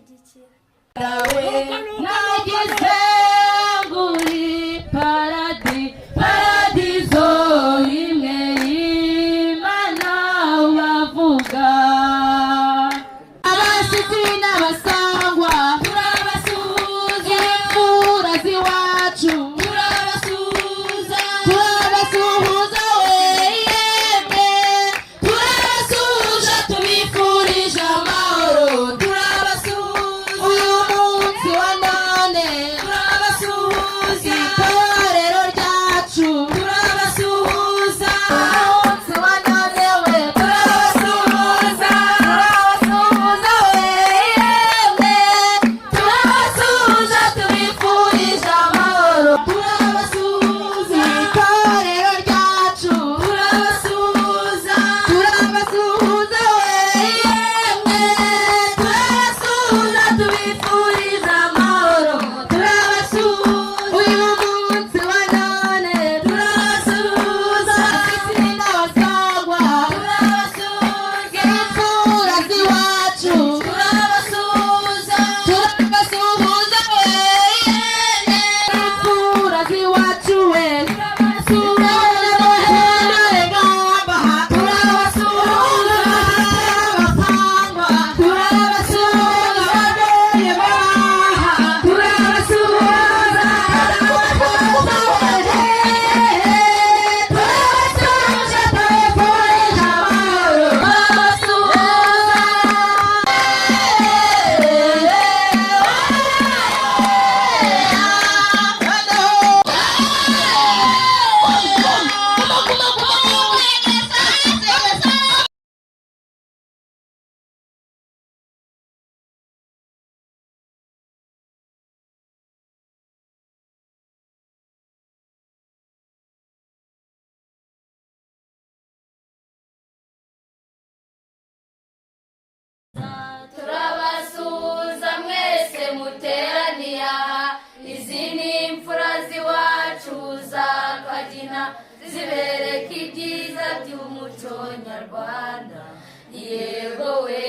kudushyigikira. nagize nguri paradizo imwe y'Imana bavuga. Abashyitsi n'abasangwa turabasuhuza, imfura z'iwacu turabasuhuza we yemwe, turabasuhuza tubifurije amahoro, turabasuhuza uyu munsi wa none, turabasuhuza itorero ryacu, turabasuhuza umunsi wa none we, turabasuhuza we yemwe, turabasuhuza tubifurije amahoro, turabasuhuza itorero ryacu, turabasuhuza we yemwe, turabasuhuza tubifurije amahoro, turabasuhuza uyu munsi wa none, turabasuhuza abashyitsi n'abasangwa, turabasuhuza imfura z'iwacu, turabasuhuza we yemwe, imfura z'iwacu we, turabasuhuza turabasuhuza abapangwa, turabasuhuza ababyeyi baha, turabasuhuza turabasuhuza tubifurije amahoro, turabasuhuza mwese muteraniye aha. Izi ni imfura z'iwacu za Kagina, zibereka ibyiza by'umuco nyarwanda. Yego we